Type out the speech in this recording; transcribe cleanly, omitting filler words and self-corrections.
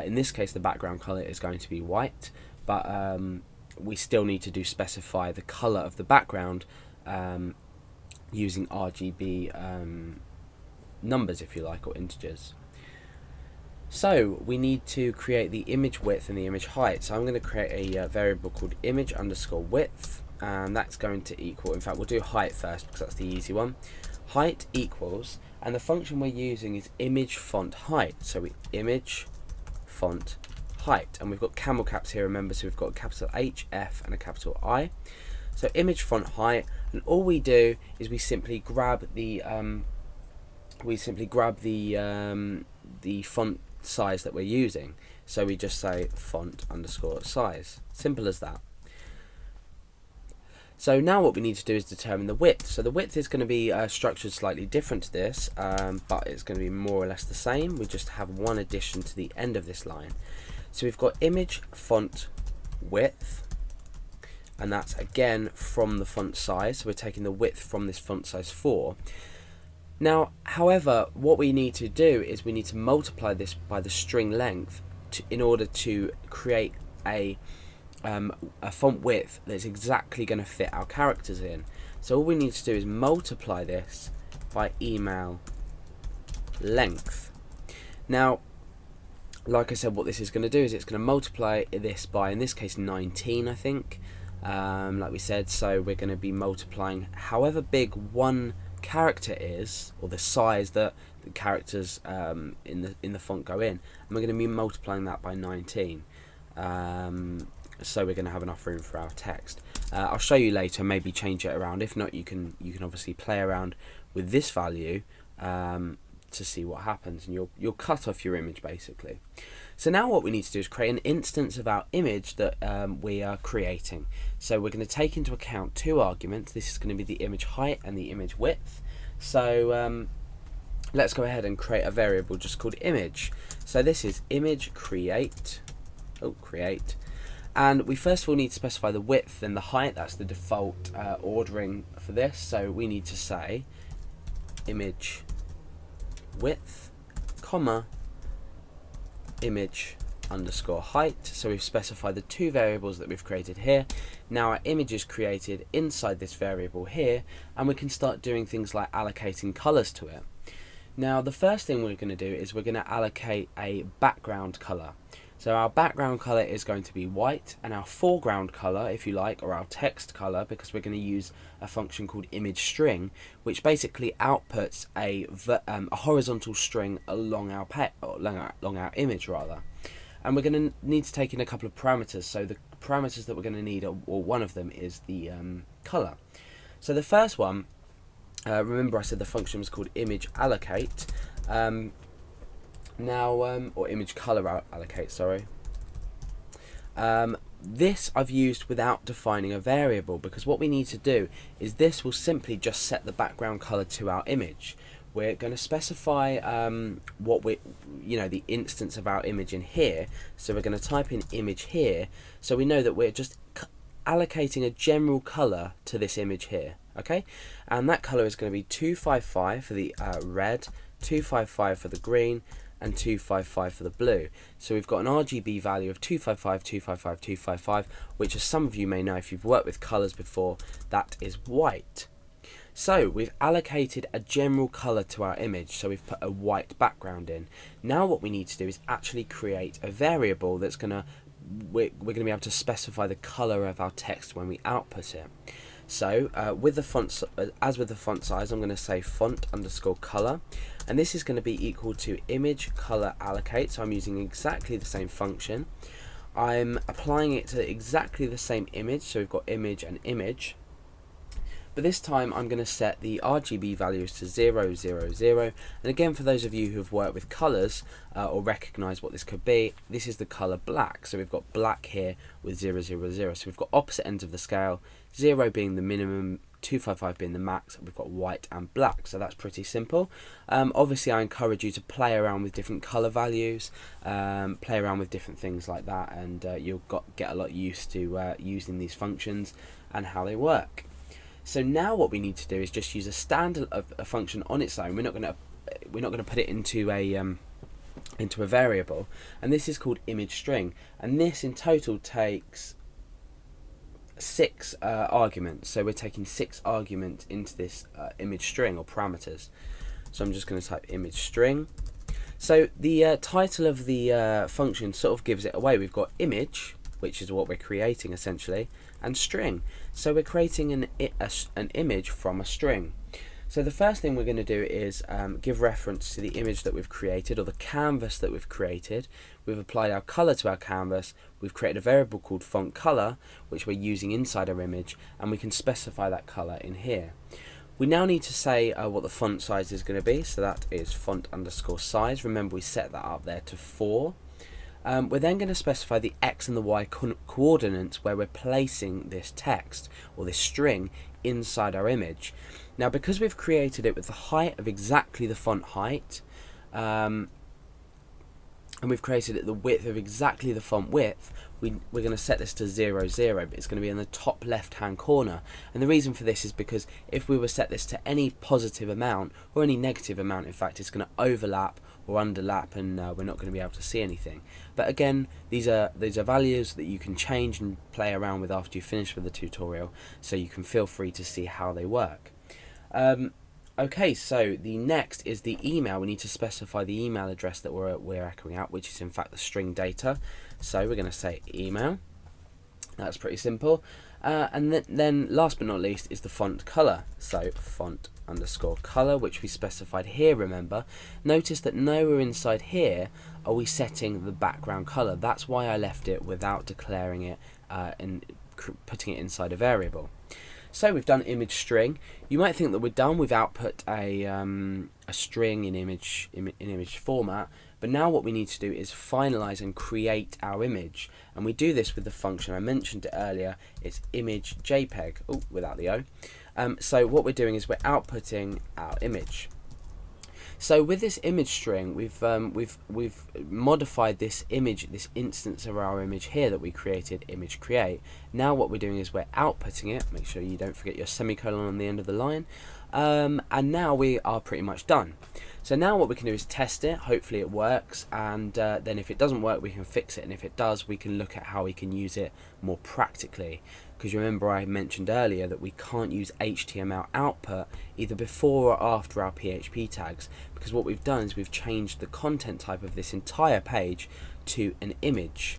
In this case the background color is going to be white, but we still need to specify the color of the background using RGB numbers, if you like, or integers. So we need to create the image width and the image height. So I'm going to create a variable called image underscore width, and that's going to equal, in fact we'll do height first because that's the easy one. Height equals, and the function we're using is image font height. So we image font height, and we've got camel caps here, remember, so we've got a capital H, F and a capital I. So image font height, and all we do is we simply grab the font size that we're using. So we just say font underscore size, simple as that. So now what we need to do is determine the width. So the width is going to be structured slightly different to this, but it's going to be more or less the same. We just have one addition to the end of this line. So we've got image font width, and that's again from the font size. So we're taking the width from this font size 4. Now, however, what we need to do is we need to multiply this by the string length in order to create a font width that's exactly going to fit our characters in. So all we need to do is multiply this by email length. Now, like I said, what this is going to do is it's going to multiply this by, in this case, 19, I think, like we said. So we're going to be multiplying however big one character is, or the size that the characters in the font go in, and we're going to be multiplying that by 19. So we're going to have enough room for our text. I'll show you later, maybe change it around. If not, you can obviously play around with this value to see what happens, and you'll cut off your image basically. So now what we need to do is create an instance of our image that we are creating. So we're going to take into account two arguments. This is going to be the image height and the image width. So let's go ahead and create a variable just called image. So this is image create. Create. And we first of all need to specify the width and the height. That's the default ordering for this. So we need to say image width, comma, image underscore height. So we've specified the two variables that we've created here. Now our image is created inside this variable here, and we can start doing things like allocating colors to it. Now the first thing we're going to do is we're going to allocate a background color. So our background color is going to be white, and our foreground color, if you like, or our text color, because we're going to use a function called image string, which basically outputs a horizontal string along our image rather. And we're going to need to take in a couple of parameters. So the parameters that we're going to need, or one of them, is the color. So the first one, remember I said the function was called image allocate. Or image color allocate, sorry. This I've used without defining a variable, because what we need to do is this will simply just set the background color to our image. We're going to specify the instance of our image in here. So we're going to type in image here, so we know that we're just allocating a general color to this image here. Okay, and that color is going to be 255 for the red, 255 for the green, and 255 for the blue. So we've got an RGB value of 255, 255, 255, which, as some of you may know if you've worked with colours before, that is white. So we've allocated a general colour to our image, so we've put a white background in. Now what we need to do is actually create a variable that's we're going to be able to specify the colour of our text when we output it. So with the font, as with the font size, I'm going to say font underscore color, and this is going to be equal to image color allocate. So I'm using exactly the same function. I'm applying it to exactly the same image. So we've got image and image, but this time I'm going to set the RGB values to 0, 0, 0. And again, for those of you who have worked with colors or recognize what this could be, this is the color black. So we've got black here with 0, 0, 0. So we've got opposite ends of the scale, 0 being the minimum, 255 being the max, and we've got white and black. So that's pretty simple. Obviously I encourage you to play around with different color values, play around with different things like that, and you'll get a lot used to using these functions and how they work. So now what we need to do is just use a standard of a function on its own. We're not going to put it into into a variable, and this is called image string, and this in total takes 6 arguments. So we're taking 6 arguments into this image string, or parameters. So I'm just going to type image string. So the title of the function sort of gives it away. We've got image, which is what we're creating essentially, and string. So we're creating an image from a string. So the first thing we're going to do is give reference to the image that we've created, or the canvas that we've created. We've applied our color to our canvas. We've created a variable called font color, which we're using inside our image, and we can specify that color in here. We now need to say what the font size is going to be, so that is font_size. Remember, we set that up there to 4. We're then going to specify the x and the y coordinates where we're placing this text, or this string, inside our image. Now, because we've created it with the height of exactly the font height, and we've created it the width of exactly the font width, we're going to set this to 0, 0, but it's going to be in the top left hand corner. And the reason for this is because if we were set this to any positive amount, or any negative amount in fact, it's going to overlap or underlap, and we're not going to be able to see anything. But again, these are values that you can change and play around with after you finish with the tutorial, so you can feel free to see how they work. Okay, so the next is the email. We need to specify the email address that we're echoing out, which is in fact the string data. So we're going to say email. That's pretty simple. And then last but not least is the font color. So font_color, which we specified here, remember. Notice that nowhere inside here are we setting the background color. That's why I left it without declaring it and putting it inside a variable. So we've done image string. You might think that we're done. We've output a string in image format, but now what we need to do is finalize and create our image, and we do this with the function I mentioned it earlier. It's image JPEG, without the O. So what we're doing is we're outputting our image. So with this image string, we've modified this image, this instance of our image here that we created, image create. Now what we're doing is we're outputting it. Make sure you don't forget your semicolon on the end of the line. And now we are pretty much done. So now what we can do is test it. Hopefully it works, and then if it doesn't work, we can fix it, and if it does, we can look at how we can use it more practically. Because remember, I mentioned earlier that we can't use HTML output either before or after our PHP tags, because what we've done is we've changed the content type of this entire page to an image.